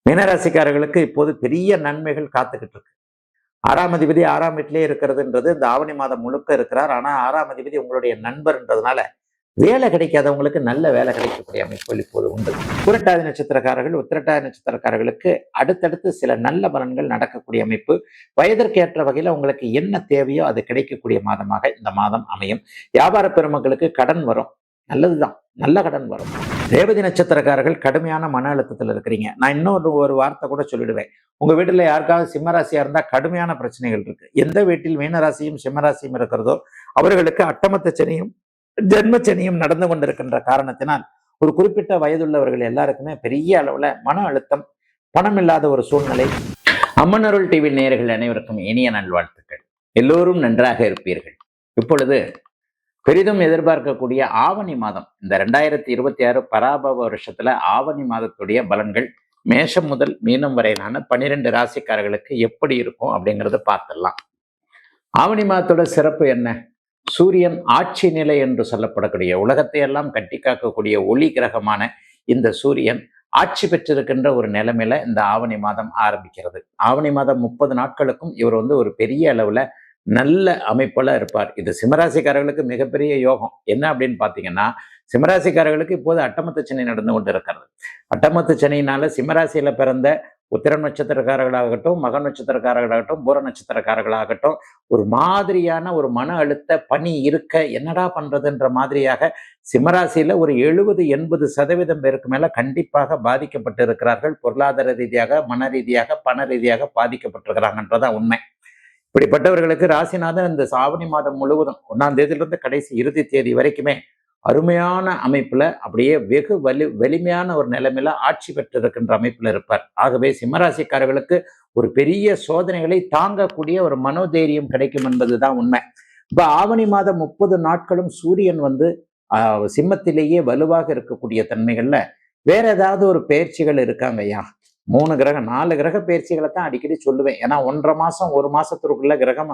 மீனராசிக்காரர்களுக்கு இப்போது பெரிய நன்மைகள் காத்துக்கிட்டு இருக்கு. 6ஆம் அதிபதி 6ஆம் வீட்டிலே இருக்கிறதுன்றது இந்த ஆவணி மாதம் முழுக்க இருக்கிறார். ஆனா 6ஆம் அதிபதி உங்களுடைய நண்பர்ன்றதுனால வேலை கிடைக்காதவங்களுக்கு நல்ல வேலை கிடைக்கக்கூடிய அமைப்புகள் இப்போது உண்டு. புரட்டாதி நட்சத்திரக்காரர்கள், உத்திரட்டாதி நட்சத்திரக்காரர்களுக்கு அடுத்தடுத்து சில நல்ல பலன்கள் நடக்கக்கூடிய அமைப்பு. வயதிற்கேற்ற வகையில உங்களுக்கு என்ன தேவையோ அது கிடைக்கக்கூடிய மாதமாக இந்த மாதம் அமையும். வியாபார பெருமக்களுக்கு கடன் வரும், நல்லதுதான், நல்ல கடன் வரும். ரேவதி நட்சத்திரக்காரர்கள் கடுமையான மன அழுத்தத்தில் இருக்கிறீங்க. நான் இன்னொரு வார்த்தை கூட சொல்லிடுவேன். உங்க வீட்டுல யாருக்காவது சிம்மராசியா இருந்தா கடுமையான பிரச்சனைகள் இருக்கு. எந்த வீட்டில் மீனராசியும் சிம்மராசியும் இருக்கிறதோ அவர்களுக்கு அட்டமத்த சனியும் ஜென்மச்சனியும் நடந்து கொண்டிருக்கின்ற காரணத்தினால் ஒரு குறிப்பிட்ட வயதுள்ளவர்கள் எல்லாருக்குமே பெரிய அளவுல மன அழுத்தம், பணம் இல்லாத ஒரு சூழ்நிலை. அம்மனருள் டிவி நேயர்கள் அனைவருக்கும் இனிய நல்வாழ்த்துக்கள். எல்லோரும் நன்றாக இருப்பீர்கள். இப்பொழுது பெரிதும் எதிர்பார்க்கக்கூடிய ஆவணி மாதம், இந்த 2026 பராபவ வருஷத்துல ஆவணி மாதத்துடைய பலன்கள் மேஷம் முதல் மீனம் வரையிலான 12 ராசிக்காரர்களுக்கு எப்படி இருக்கும் அப்படிங்கிறத பார்த்துடலாம். ஆவணி மாதத்தோட சிறப்பு என்ன? சூரியன் ஆட்சி நிலை என்று சொல்லப்படக்கூடிய, உலகத்தை எல்லாம் கட்டி காக்கக்கூடிய ஒளி கிரகமான இந்த சூரியன் ஆட்சி பெற்றிருக்கின்ற ஒரு நிலைமையில இந்த ஆவணி மாதம் ஆரம்பிக்கிறது. ஆவணி மாதம் 30 நாட்களுக்கும் இவர் ஒரு பெரிய அளவுல நல்ல அமைப்புல இருப்பார். இது சிம்மராசிக்காரர்களுக்கு மிகப்பெரிய யோகம். என்ன அப்படின்னு பாத்தீங்கன்னா, சிம்மராசிக்காரர்களுக்கு இப்போது அட்டமத்து சனி நடந்து கொண்டு இருக்கிறது. அட்டமத்து சனியினால சிம்மராசியில பிறந்த உத்திரம் நட்சத்திரக்காரர்களாகட்டும், மக நட்சத்திரக்காரர்களாகட்டும், பூர நட்சத்திரக்காரர்களாகட்டும் ஒரு மாதிரியான ஒரு மன அழுத்த பணி இருக்க என்னடா பண்றதுன்ற மாதிரியாக சிம்மராசியில ஒரு 70-80% பேருக்கு மேல கண்டிப்பாக பாதிக்கப்பட்டு இருக்கிறார்கள். பொருளாதார ரீதியாக, மன ரீதியாக, பண ரீதியாக பாதிக்கப்பட்டிருக்கிறாங்கன்றதான் உண்மை. இப்படிப்பட்டவர்களுக்கு ராசிநாதன் இந்த ஆவணி மாதம் முழுவதும் 1ஆம் தேதியிலிருந்து கடைசி இறுதி தேதி வரைக்குமே அருமையான அமைப்புல அப்படியே வெகு வலிமையான ஒரு நிலைமையில ஆட்சி பெற்றிருக்கின்ற அமைப்புல இருப்பார். ஆகவே சிம்மராசிக்காரர்களுக்கு ஒரு பெரிய சோதனைகளை தாங்கக்கூடிய ஒரு மனோதைரியம் கிடைக்கும் என்பதுதான் உண்மை. இப்ப ஆவணி மாதம் 30 நாட்களும் சூரியன் சிம்மத்திலேயே வலுவாக இருக்கக்கூடிய தன்மைகள்ல வேற ஏதாவது ஒரு பயிற்சிகள் இருக்காங்க ஐயா? 3 கிரகம் 4 கிரக பயிற்சிகளை தான் அடிக்கடி சொல்லுவேன். ஏன்னா 1.5 மாசம் 1 மாசத்திற்குள்ள கிரகம்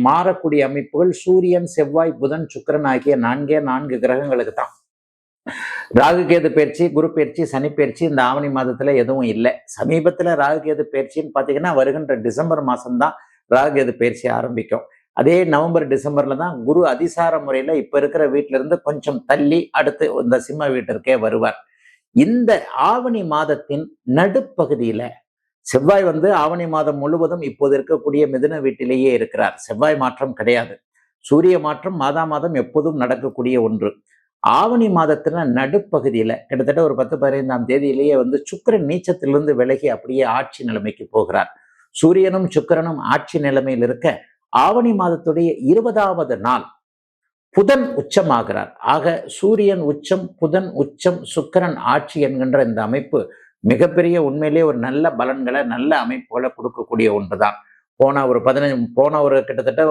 மாறக்கூடிய அமைப்புகள் சூரியன், செவ்வாய், புதன், சுக்கிரன் ஆகிய 4 கிரகங்களுக்கு தான். ராகுகேது பயிற்சி, குரு பயிற்சி, சனி பயிற்சி இந்த ஆவணி மாதத்துல எதுவும் இல்லை. சமீபத்துல ராகுகேது பயிற்சின்னு பாத்தீங்கன்னா வருகின்ற டிசம்பர் மாசம்தான் ராகுகேது பயிற்சி ஆரம்பிக்கும். அதே நவம்பர் டிசம்பர்ல தான் குரு அதிசார முறையில இப்ப இருக்கிற வீட்டுல இருந்து கொஞ்சம் தள்ளி அடுத்து இந்த சிம்ம வீட்டிற்கே வருவார். இந்த ஆவணி மாதத்தின் நடுப்பகுதியில செவ்வாய் ஆவணி மாதம் முழுவதும் இப்போது இருக்கக்கூடிய மிதுன வீட்டிலேயே இருக்கிறார். செவ்வாய் மாற்றம் கிடையாது. சூரிய மாற்றம் மாதம் எப்போதும் நடக்கக்கூடிய ஒன்று. ஆவணி மாதத்துல நடுப்பகுதியில கிட்டத்தட்ட ஒரு 10-15ஆம் தேதியிலேயே சுக்கிரன் நீச்சத்திலிருந்து விலகி அப்படியே ஆட்சி நிலைமைக்கு போகிறார். சூரியனும் சுக்கிரனும் ஆட்சி நிலைமையில் இருக்க ஆவணி மாதத்துடைய 20வது நாள் புதன் உச்சமாகிறார். ஆக சூரியன் உச்சம், புதன் உச்சம், சுக்கிரன் ஆட்சி என்கின்ற இந்த அமைப்பு மிகப்பெரிய உண்மையிலே ஒரு நல்ல பலன்களை, நல்ல அமைப்புகளை கொடுக்கக்கூடிய ஒன்றுதான். போன ஒரு கிட்டத்தட்ட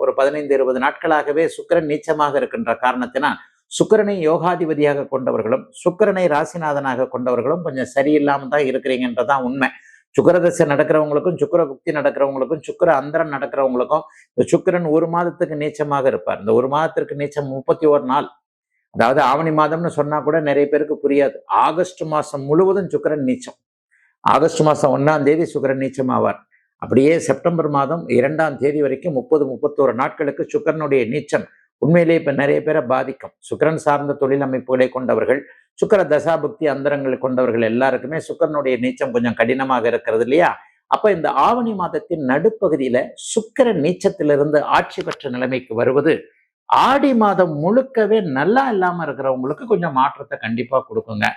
ஒரு 15-20 நாட்களாகவே சுக்கிரன் நீச்சமாக இருக்கின்ற காரணத்தினால் சுக்கிரனை யோகாதிபதியாக கொண்டவர்களும் சுக்கிரனை ராசிநாதனாக கொண்டவர்களும் கொஞ்சம் சரியில்லாம தான் இருக்கிறீங்கன்றதான் உண்மை. சுக்கிரதசை நடக்கிறவங்களுக்கும், சுக்கிர புக்தி நடக்கிறவங்களுக்கும், சுக்கிர அந்தரம் நடக்கிறவங்களுக்கும் இந்த சுக்கிரன் 1 மாதத்துக்கு நீச்சமாக இருப்பார். இந்த 1 மாதத்திற்கு நீச்சம் 31 நாள். அதாவது ஆவணி மாதம்னு சொன்னா கூட நிறைய பேருக்கு புரியாது. ஆகஸ்ட் மாசம் முழுவதும் சுக்கிரன் நீச்சம். ஆகஸ்ட் மாசம் 1ஆம் தேதி சுக்கிரன் நீச்சம் ஆவார். அப்படியே செப்டம்பர் மாதம் 2ஆம் தேதி வரைக்கும் 30-31 நாட்களுக்கு சுக்கிரனுடைய நீச்சம் உண்மையிலேயே இப்ப நிறைய பேரை பாதிக்கும். சுக்கிரன் சார்ந்த தொழில் அமைப்புகளை கொண்டவர்கள், சுக்கிர தசாபுக்தி அந்தரங்களை கொண்டவர்கள் எல்லாருக்குமே சுக்கிரனுடைய நீச்சம் கொஞ்சம் கடினமாக இருக்கிறது இல்லையா? அப்ப இந்த ஆவணி மாதத்தின் நடுப்பகுதியில சுக்கிரன் நீச்சத்திலிருந்து ஆட்சி பெற்ற நிலைமைக்கு வருவது ஆடி மாதம் முழுக்கவே நல்லா இல்லாம இருக்கிறவங்களுக்கு கொஞ்சம் மாற்றத்தை கண்டிப்பா கொடுக்குங்க.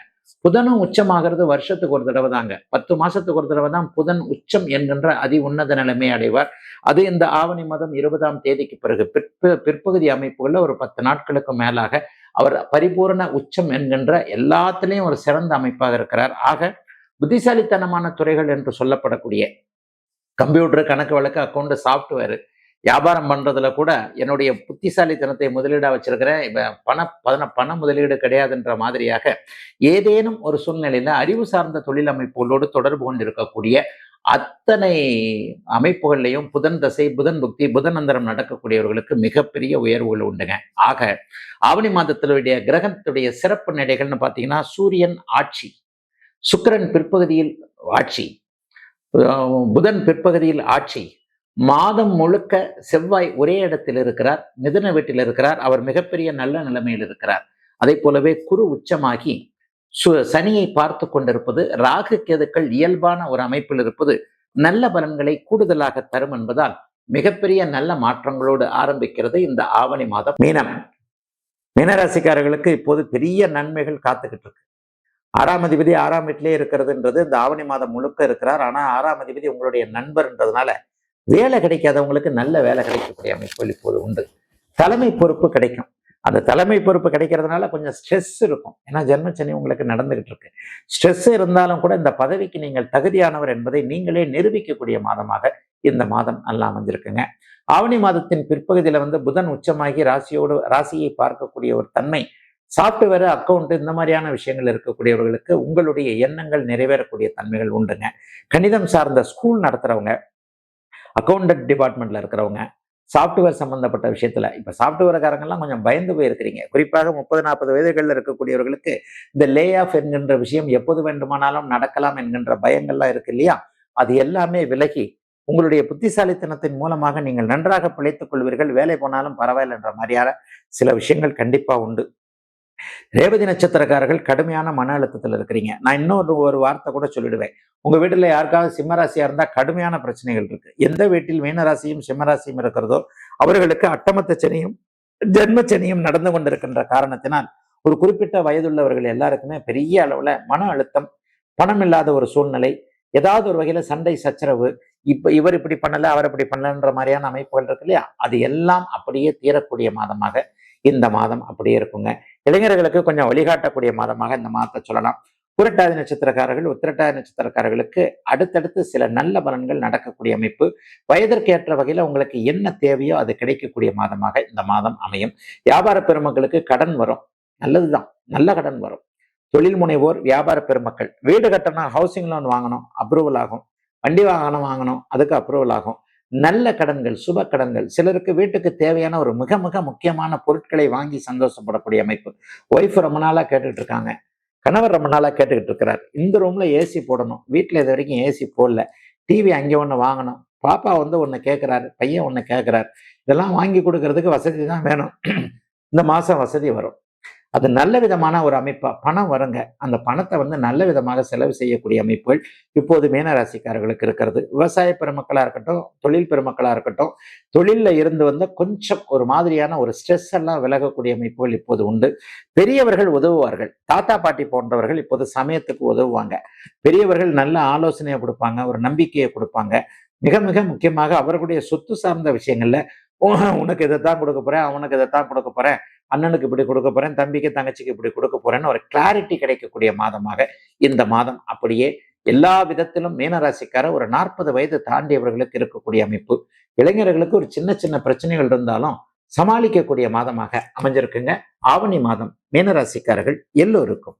புதனும் உச்சமாகிறது வருஷத்துக்கு ஒரு தடவை தாங்க. 10 மாசத்துக்கு ஒரு தடவை தான் புதன் உச்சம் என்கின்ற அதி உன்னத நிலைமை அடைவார். அது இந்த ஆவணி மாதம் 20ஆம் தேதிக்கு பிறகு பிற்பகுதி அமைப்புகள்ல ஒரு 10 நாட்களுக்கு மேலாக அவர் பரிபூர்ண உச்சம் என்கின்ற எல்லாத்திலையும் ஒரு சிறந்த அமைப்பாக இருக்கிறார். ஆக புத்திசாலித்தனமான துறைகள் என்று சொல்லப்படக்கூடிய கம்ப்யூட்டர், கணக்கு வழக்கு, அக்கௌண்ட், சாஃப்ட்வேர், வியாபாரம் பண்றதுல கூட என்னுடைய புத்திசாலித்தனத்தை முதலீடா வச்சிருக்கிறேன். பண முதலீடு கிடையாதுன்ற மாதிரியாக ஏதேனும் ஒரு சூழ்நிலையில அறிவு சார்ந்த தொழில் அமைப்புகளோடு தொடர்பு கொண்டிருக்கக்கூடிய அத்தனை அமைப்புகள்லையும் புதன் தசை, புதன் புக்தி, புதன் அந்தரம் நடக்கக்கூடியவர்களுக்கு மிகப்பெரிய உயர்வுகள் உண்டுங்க. ஆக ஆவணி மாதத்தினுடைய கிரகத்துடைய சிறப்பு நிலைகள்னு பார்த்தீங்கன்னா, சூரியன் ஆட்சி, சுக்கிரன் பிற்பகுதியில் ஆட்சி, புதன் பிற்பகுதியில் ஆட்சி, மாதம் முழுக்க செவ்வாய் ஒரே இடத்தில் இருக்கிறார், மிதுன வீட்டில் இருக்கிறார், அவர் மிகப்பெரிய நல்ல நிலைமையில் இருக்கிறார். அதே போலவே குரு உச்சமாகி சனியை பார்த்து கொண்டிருப்பது, ராகு கேதுக்கள் இயல்பான ஒரு அமைப்பில் இருப்பது நல்ல பலன்களை கூடுதலாக தரும் என்பதால் மிகப்பெரிய நல்ல மாற்றங்களோடு ஆரம்பிக்கிறது இந்த ஆவணி மாதம். மீனராசிக்காரர்களுக்கு இப்போது பெரிய நன்மைகள் காத்துக்கிட்டு இருக்கு. 6ஆம் அதிபதி 6ஆம் வீட்டிலே இருக்கிறதுன்றது இந்த ஆவணி மாதம் முழுக்க இருக்கிறார். ஆனா 6ஆம் அதிபதி உங்களுடைய நண்பர்ன்றதுனால வேலை கிடைக்காதவங்களுக்கு நல்ல வேலை கிடைக்கக்கூடிய அமைப்புகள் இப்போது உண்டு. தலைமை பொறுப்பு கிடைக்கும். அந்த தலைமை பொறுப்பு கிடைக்கிறதுனால கொஞ்சம் ஸ்ட்ரெஸ் இருக்கும். ஏன்னா ஜென்மச்சனி உங்களுக்கு நடந்துகிட்டு இருக்கு. ஸ்ட்ரெஸ் இருந்தாலும் கூட இந்த பதவிக்கு நீங்கள் தகுதியானவர் என்பதை நீங்களே நிரூபிக்கக்கூடிய மாதமாக இந்த மாதம் நல்லா அமைஞ்சிருக்குங்க. ஆவணி மாதத்தின் பிற்பகுதியில புதன் உச்சமாகி ராசியை பார்க்கக்கூடிய ஒரு தன்மை, சாஃப்ட்வேர், அக்கௌண்ட் இந்த மாதிரியான விஷயங்கள் இருக்கக்கூடியவர்களுக்கு உங்களுடைய எண்ணங்கள் நிறைவேறக்கூடிய தன்மைகள் உண்டுங்க. கணிதம் சார்ந்த ஸ்கூல் நடத்துறவங்க, அக்கௌண்டன்ட் டிபார்ட்மெண்ட்ல இருக்கிறவங்க, சாஃப்ட்வேர் சம்பந்தப்பட்ட விஷயத்துல இப்ப சாஃப்ட்வேர்காரங்கெல்லாம் கொஞ்சம் பயந்து போயிருக்கிறீங்க. குறிப்பாக 30-40 வயதுகளில் இருக்கக்கூடியவர்களுக்கு இந்த லே ஆஃப் என்கின்ற விஷயம் எப்போது வேண்டுமானாலும் நடக்கலாம் என்கின்ற பயங்கள்லாம் இருக்கு இல்லையா, அது எல்லாமே விலகி உங்களுடைய புத்திசாலித்தனத்தின் மூலமாக நீங்கள் நன்றாக பிழைத்துக் கொள்வீர்கள். வேலை போனாலும் பரவாயில்லை என்ற மாதிரியான சில விஷயங்கள் கண்டிப்பா உண்டு. ரேவதி நட்சத்திரக்காரர்கள் கடுமையான மன அழுத்தத்தில் இருக்கிறீங்க. நான் இன்னொரு வார்த்தை கூட சொல்லிடுவேன். உங்க வீட்டுல யாருக்காவது சிம்மராசியா இருந்தா கடுமையான பிரச்சனைகள் இருக்கு. எந்த வீட்டில் மீனராசியும் சிம்மராசியும் இருக்கிறதோ அவர்களுக்கு அட்டமத்த சனியும் ஜென்மச்சனியும் நடந்து கொண்டிருக்கின்ற காரணத்தினால் ஒரு குறிப்பிட்ட வயதுள்ளவர்கள் எல்லாருக்குமே பெரிய அளவுல மன அழுத்தம், பணம் இல்லாத ஒரு சூழ்நிலை, ஏதாவது ஒரு வகையில சண்டை சச்சரவு, இவர் இப்படி பண்ணல அவர் இப்படி பண்ணலன்ற மாதிரியான அமைப்புகள் இருக்கு இல்லையா, அது எல்லாம் அப்படியே தீரக்கூடிய மாதமாக இந்த மாதம் அப்படியே இருக்குங்க. இளைஞர்களுக்கு கொஞ்சம் வழிகாட்டக்கூடிய மாதமாக இந்த மாதத்தை சொல்லலாம். புரட்டாதி நட்சத்திரக்காரர்கள், உத்திரட்டாதி நட்சத்திரக்காரர்களுக்கு அடுத்தடுத்து சில நல்ல பலன்கள் நடக்கக்கூடிய அமைப்பு. வயதிற்கேற்ற வகையில உங்களுக்கு என்ன தேவையோ அது கிடைக்கக்கூடிய மாதமாக இந்த மாதம் அமையும். வியாபார பெருமக்களுக்கு கடன் வரும், நல்லதுதான், நல்ல கடன் வரும். தொழில் முனைவோர், வியாபார பெருமக்கள், வீடு கட்டணும், ஹவுசிங் லோன் வாங்கணும், அப்ரூவல் ஆகும். வண்டி வாகனம் வாங்கணும், அதுக்கு அப்ரூவல் ஆகும். நல்ல கடன்கள், சுப கடன்கள், சிலருக்கு வீட்டுக்கு தேவையான ஒரு மிக மிக முக்கியமான பொருட்களை வாங்கி சந்தோஷப்படக்கூடிய அமைப்பு. ஒய்ஃப் ரொம்ப நாளா கேட்டுக்கிட்டு இருக்காங்க, கணவர் ரொம்ப நாளா கேட்டுக்கிட்டு இருக்கிறார், இந்த ரூம்ல ஏசி போடணும், வீட்டுல இது வரைக்கும் ஏசி போடல, டிவி அங்கே ஒண்ணு வாங்கணும், பாப்பா ஒண்ணு கேட்கிறாரு, பையன் ஒண்ணு கேட்கிறார், இதெல்லாம் வாங்கி கொடுக்கறதுக்கு வசதி தான் வேணும். இந்த மாசம் வசதி வரும். அது நல்ல விதமான ஒரு அமைப்பா பணம் வருங்க. அந்த பணத்தை நல்ல விதமாக செலவு செய்யக்கூடிய அமைப்புகள் இப்போது மீனராசிக்காரர்களுக்கு இருக்கிறது. விவசாய பெருமக்களா இருக்கட்டும், தொழில் பெருமக்களா இருக்கட்டும், தொழில்ல இருந்து கொஞ்சம் ஒரு மாதிரியான ஒரு ஸ்ட்ரெஸ் எல்லாம் விலகக்கூடிய அமைப்புகள் இப்போது உண்டு. பெரியவர்கள் உதவுவார்கள். தாத்தா பாட்டி போன்றவர்கள் இப்போது சமயத்துக்கு உதவுவாங்க. பெரியவர்கள் நல்ல ஆலோசனையை கொடுப்பாங்க, ஒரு நம்பிக்கையை கொடுப்பாங்க. மிக மிக முக்கியமாக அவர்களுடைய சொத்து சார்ந்த விஷயங்கள்ல உனக்கு இதைத்தான் கொடுக்க போறேன், அவனுக்கு இதைத்தான் கொடுக்க போறேன், அண்ணனுக்கு இப்படி கொடுக்க போறேன், தம்பிக்கு தங்கச்சிக்கு இப்படி கொடுக்க போறேன்னு ஒரு கிளாரிட்டி கிடைக்கக்கூடிய மாதமாக இந்த மாதம் அப்படியே எல்லா விதத்திலும் மீனராசிக்கார ஒரு 40 வயது தாண்டியவர்களுக்கு இருக்கக்கூடிய அமைப்பு. இளைஞர்களுக்கு ஒரு சின்ன சின்ன பிரச்சனைகள் இருந்தாலும் சமாளிக்கக்கூடிய மாதமாக அமைஞ்சிருக்குங்க ஆவணி மாதம் மீனராசிக்காரர்கள் எல்லோருக்கும்.